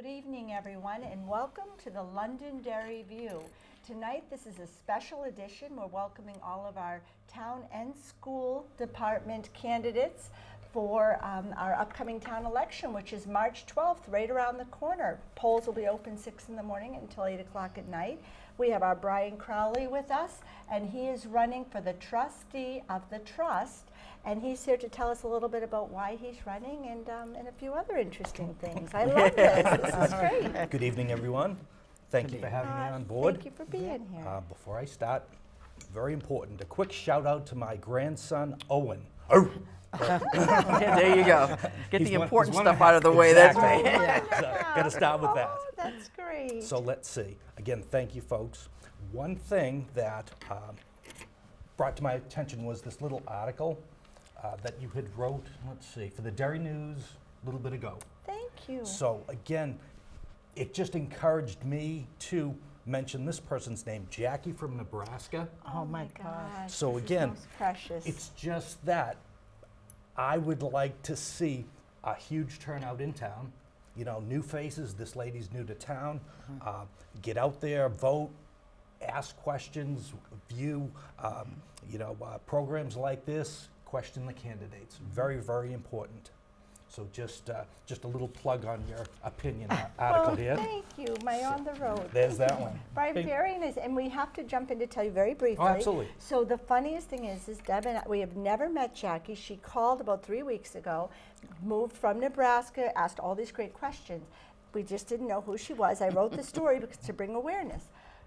Good evening, everyone, and welcome to the Londonderry View. Tonight, this is a special edition. We're welcoming all of our town and school department candidates for our upcoming town election, which is March 12th, right around the corner. Polls will be open 6 in the morning until 8 o'clock at night. We have our Brian Crowley with us, and he is running for the trustee of the trust. And he's here to tell us a little bit about why he's running and a few other interesting things. I love this. This is great. Good evening, everyone. Thank you for having me on board. Thank you for being here. Before I start, very important, a quick shout out to my grandson, Owen. Oh. Yeah, there you go. Get He's the one- important he's one stuff out of the way. That's Exactly. right. Yeah, got to start with that. Oh, that's great. So let's see. Again, thank you, folks. One thing that brought to my attention was this little article that you had wrote, let's see, for the Derry News a little bit ago. Thank you. So again, it just encouraged me to mention this person's name, Jackie from Nebraska. Oh my gosh. So this is again, most precious. It's just that I would like to see a huge turnout in town. You know, new faces. This lady's new to town. Get out there, vote, ask questions, view, programs like this. Question the candidates. Very, very important. So just a little plug on your opinion article here. Thank you. My on the road. There's that one. Brian, very nice. And we have to jump in to tell you very briefly. Oh, absolutely. So the funniest thing is Deb and I, we have never met Jackie. She called about 3 weeks ago, moved from Nebraska, asked all these great questions. We just didn't know who she was. I wrote the story because to bring awareness.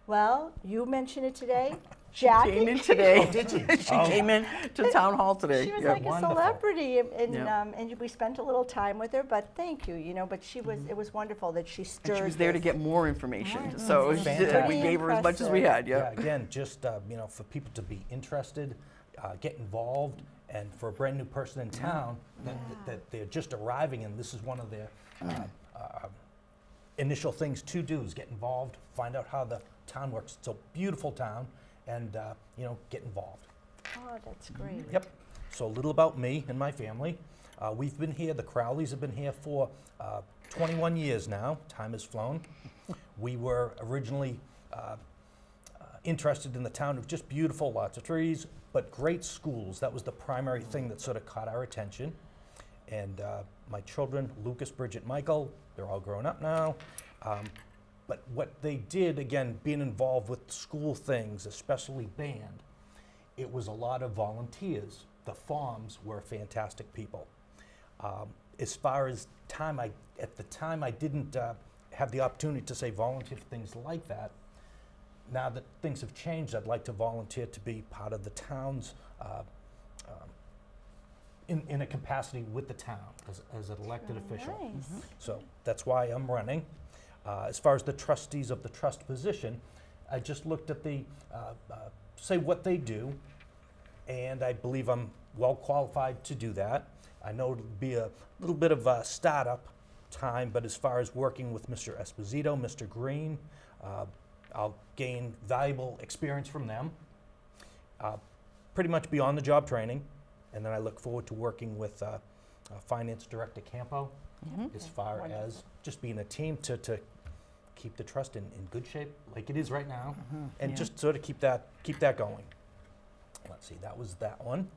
Well, you mentioned it today. Jackie Came in today. Oh, did she? She came in to town hall today. She was Yeah. like Wonderful. a celebrity, and Yeah. and we spent a little time with her. But thank you, But she was. It was wonderful that she stirred. And she was there to this. get more information. More So it was information. we gave her as much as we Impressive. had. Yeah. Again, just for people to be interested, get involved, and for a brand new person in town that they're just arriving, and this is one of their initial things to do is get involved, find out how the town works. It's a beautiful town, and get involved. Oh, that's great. Yep. So a little about me and my family. We've been here. The Crowleys have been here for 21 years now. Time has flown. We were originally interested in the town. It was just beautiful, lots of trees, but great schools. That was the primary thing that sort of caught our attention. And my children, Lucas, Bridget, Michael, they're all grown up now. But what they did, again, being involved with school things, especially band, it was a lot of volunteers. The Foms were fantastic people. As far as time, at the time I didn't have the opportunity to say volunteer for things like that. Now that things have changed, I'd like to volunteer to be part of the town's in a capacity with the town as an elected official. Nice. So that's why I'm running. As far as the trustees of the trust position, I just looked at say what they do, and I believe I'm well qualified to do that. I know it'll be a little bit of a startup time, but as far as working with Mr. Esposito, Mr. Green, I'll gain valuable experience from them. Pretty much beyond the job training, and then I look forward to working with Finance Director Campo as far as just being a team to keep the trust in good shape like it is right now, and Yeah. just sort of keep that going. Let's see, that was that one.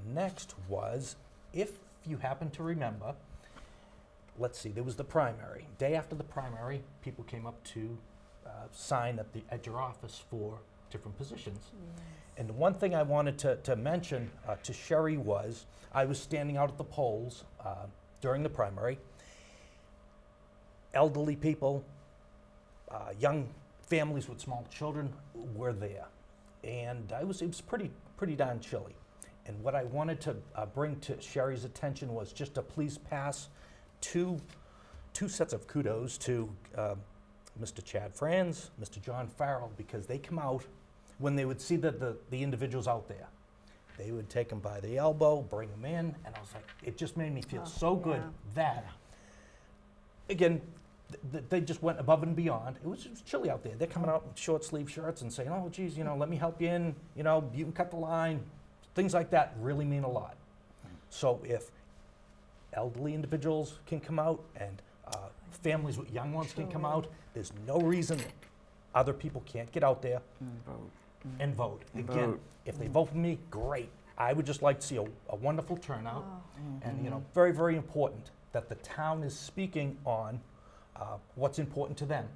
Next was, if you happen to remember, let's see, there was the primary. Day after the primary, people came up to sign at your office for different positions. And the one thing I wanted to mention to Sherry was, I was standing out at the polls during the primary. Elderly people, young families with small children were there. And it was pretty darn chilly. And what I wanted to bring to Sherry's attention was just to please pass two sets of kudos to Mr. Chad Franz, Mr. John Farrell, because they come out when they would see the individuals out there. They would take them by the elbow, bring them in, and I was like, it just made me feel so good that, again, they just went above and beyond. It was chilly out there. They're coming out in short sleeve shirts and saying, oh, geez, let me help you in, you can cut the line. Things like that really mean a lot. So if elderly individuals can come out and families with young ones can come out. There's no reason other people can't get out there Vote. and vote. And Again, vote. if they vote for me, great. I would just like to see a wonderful turnout. Oh. And, very, very important that the town is speaking on what's important to them.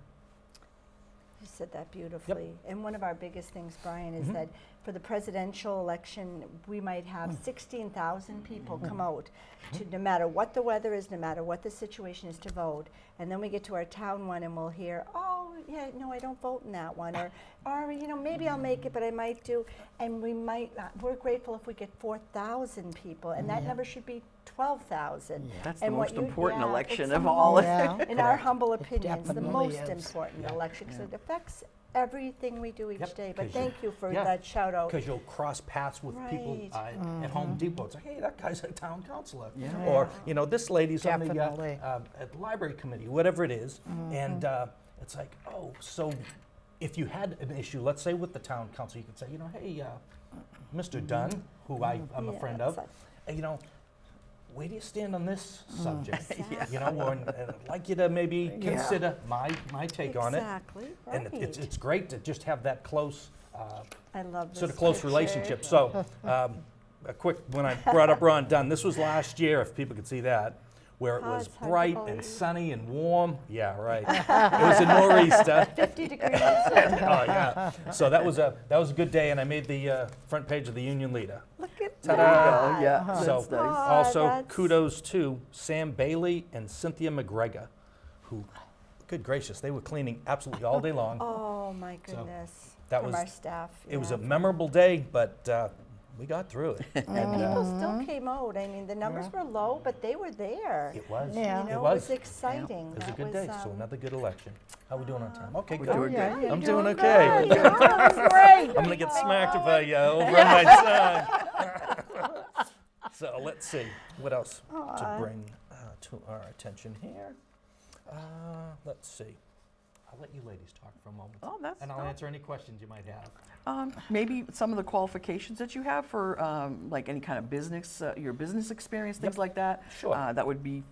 You said that beautifully. And one of our biggest things, Brian, is that for the presidential election, we might have 16,000 people come out to, no matter what the weather is, no matter what the situation is, to vote. And then we get to our town one and we'll hear, oh, yeah, no, I don't vote in that one. Or maybe I'll make it, but I might do. And we might not. We're grateful if we get 4,000 people, and that number should be 12,000. That's the And what most you- important yeah, election it's of the all. most- Yeah. in our humble opinions, the definitely most is. important Yeah. election, because it affects everything we do each Yep, day. But 'cause thank you for yeah, that shout out. Because you'll cross paths with people Right. at Home Depot. It's like, hey, that guy's a town councilor. Yeah. Or, this lady's on Definitely. the at the library committee, whatever it is. And it's like, oh, so if you had an issue, let's say with the town council, you could say, hey, Mr. Dunn, who I'm a Yeah, friend it's of, where do you stand on this subject? Exactly. And I'd like you to maybe consider my take on it. Exactly, right. And it's great to just have that close, I love this sort of close picture. relationship. So, a quick, when I brought up Ron Dunn, this was last year, if people could see that, where it Oh, was it's hard to bright and believe. sunny and warm. Yeah, right. It was a nor'easter. 50 degrees. Oh, yeah. So that was a good day, and I made the front page of the Union Leader. Look at Ta-da. that. Oh, yeah, So that's nice. also that's- kudos to Sam Bailey and Cynthia McGregor, who, good gracious, they were cleaning absolutely all day long. Oh, my goodness. that From was- our staff. It was yeah. a memorable day, but we got through it. And people still came out. I mean, the numbers were low, but they were there. It was. Yeah. You know, It was. exciting. It was a That good day, so um, another good election. How we doing on time? Okay, We're good. doing yeah, good. yeah. I'm you're doing good. okay. You're doing great. I'm gonna get smacked if I over my time. So let's see what else to bring to our attention here. Let's see. I'll let you ladies talk for a moment. Oh, that's And I'll answer any questions you might have. maybe some of the qualifications that you have for like any kind of business, your business experience, things Yep. like that. Sure. That would be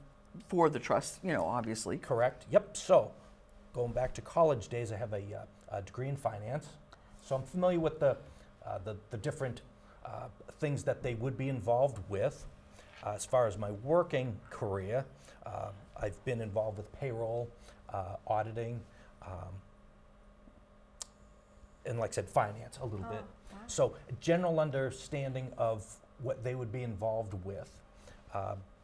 for the trust, obviously. Correct. Yep. So, going back to college days, I have a degree in finance. So I'm familiar with the different things that they would be involved with. As far as my working career, I've been involved with payroll, auditing, and like I said, finance a little bit. So a general understanding of what they would be involved with.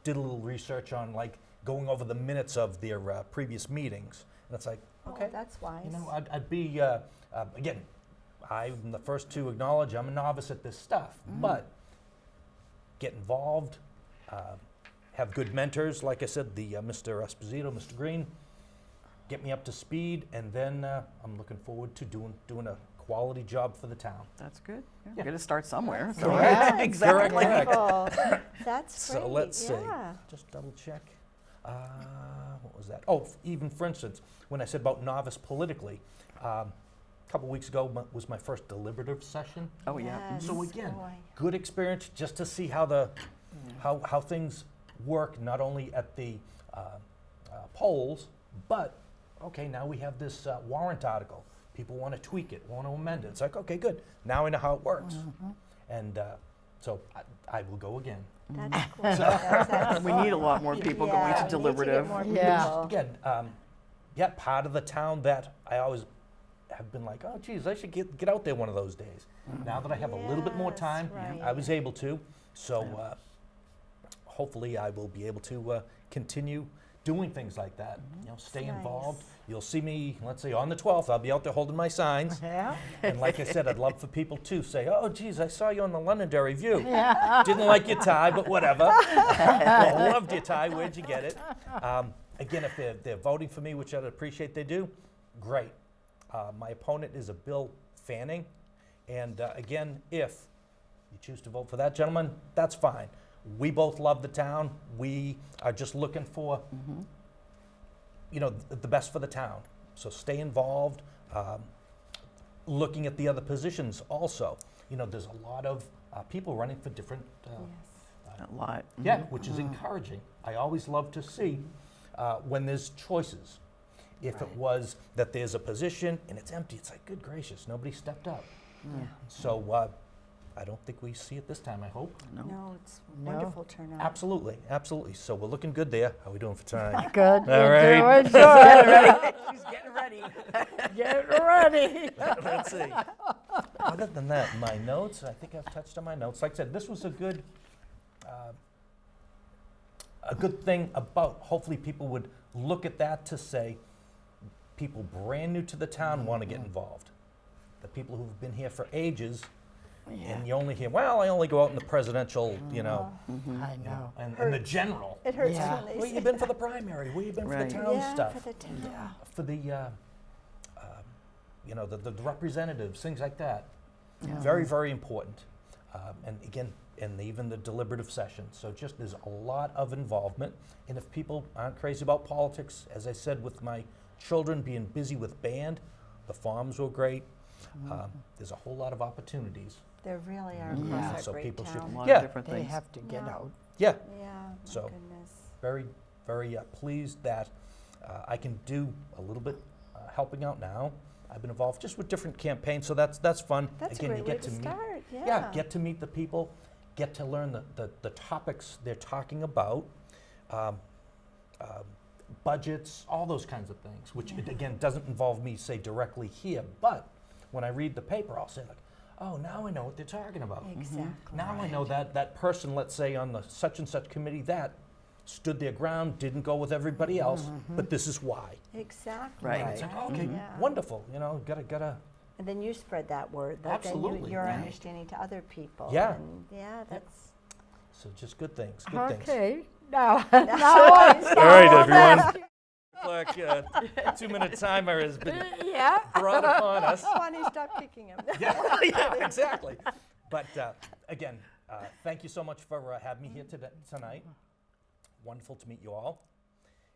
Did a little research on like going over the minutes of their previous meetings. And it's like, okay, Oh, that's wise. I'd be, again, I'm the first to acknowledge I'm a novice at this stuff, but get involved, have good mentors, like I said, the Mr. Esposito, Mr. Green, get me up to speed, and then I'm looking forward to doing a quality job for the town. That's good. Yeah. Got to start somewhere. That's So, right. exactly. Correct. Wonderful. That's great. So let's see. Yeah. Just double check. What was that? Oh, even for instance, when I said about novice politically, a couple weeks ago was my first deliberative session. Oh, yeah. Yes. So again, Boy. good experience just to see how how things work, not only at the polls, but okay, now we have this warrant article. People want to tweak it, want to amend it. It's like, okay, good. Now I know how it works. And so I will go again. That's cool. That's We need a lot more people going yeah, to we need deliberative. get more Yeah. people. Again, part of the town that I always have been like, oh, geez, I should get out there one of those days. Now that I have a little bit more Yes, time, right. I was able to. So hopefully I will be able to continue doing things like that. Stay Nice. involved. You'll see me, let's say, on the 12th. I'll be out there holding my signs. Yeah. And like I said, I'd love for people to say, oh, geez, I saw you on the Londonderry View. Didn't like your tie, but whatever. Well, loved your tie. Where'd you get it? Again, if they're voting for me, which I'd appreciate they do, great. My opponent is a Bill Fanning. And again, if you choose to vote for that gentleman, that's fine. We both love the town. We are just looking for, the best for the town. So stay involved. Looking at the other positions also. There's a lot of people running for different, Yes. A lot. yeah, which is encouraging. I always love to see when there's choices. If it was that there's a position and it's empty, it's like, good gracious, nobody stepped up. Yeah. So I don't think we see it this time, I hope. No, it's No. wonderful turnout. Absolutely, absolutely. So we're looking good there. How are we doing for time? Good. All You're right. doing good. She's getting ready. Get ready. Let's see. Other than that, my notes, I think I've touched on my notes. Like I said, this was a good thing about, hopefully people would look at that to say, people brand new to the town want to get involved. The people who've been here for ages, and you only hear, well, I only go out in the presidential, I you know, know. and the general. It hurts Yeah. when they Where say you been for the primary? Where you been for Right. the town yeah, stuff? for the town. For the, you know, the representatives, things like that. Very, very important. And again, and even the deliberative session. So just there's a lot of involvement. And if people aren't crazy about politics, as I said, with my children being busy with band, the farms were great. There's a whole lot of opportunities. There really are Yeah. across our So great people should- A town. lot Yeah. of different They things. have to get Yeah. out. Yeah, Yeah, my So- goodness. very, very pleased that I can do a little bit helping out now. I've been involved just with different campaigns, so that's fun. That's Again, a you great way get to meet, start, yeah. get to meet the people, get to learn the topics they're talking about, budgets, all those kinds of things, which again doesn't involve me, say, directly here, but when I read the paper, I'll say like, oh, now I know what they're talking about. Exactly. Now I know that person, let's say, on the such and such committee that stood their ground, didn't go with everybody else, but this is why. Exactly. Right. It's like, okay, Yeah. wonderful, you know, gotta, And then you spread that word, that then Absolutely. you're Right. understanding to other people. Yeah. And yeah, that's. so just good things, good things. Okay. Now, All All right, everyone. Like 2-minute timer has been Yeah. brought upon us. Bonnie, stop kicking him. Yeah, exactly. But again, thank you so much for having me here tonight. Wonderful to meet you all.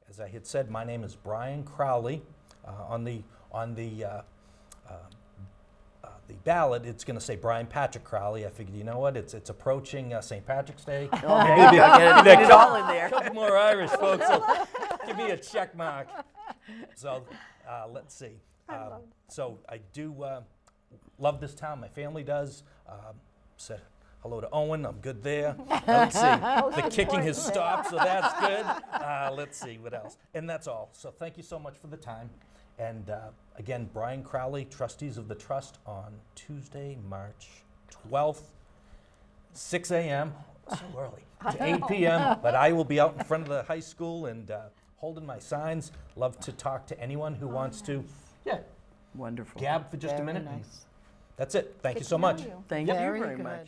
As I had said, my name is Brian Crowley. On the ballot, it's going to say Brian Patrick Crowley. I figured, you know what? It's approaching St. Patrick's Day. Oh, there you go. Get it all in there. A couple more Irish folks will give me a check mark. So let's see. So I do love this town. My family does. Said hello to Owen. I'm good there. Let's see. The kicking has stopped, so that's good. Let's see what else. And that's all. So thank you so much for the time. And again, Brian Crowley, Trustees of the Trust, on Tuesday, March 12th, 6 a.m., so early, to 8 p.m., but I will be out in front of the high school and holding my signs. Love to talk to anyone who wants to, Wonderful. gab for just a Very minute. nice. That's it. Thank Good you so to know much. you. Thank you Very very good. much.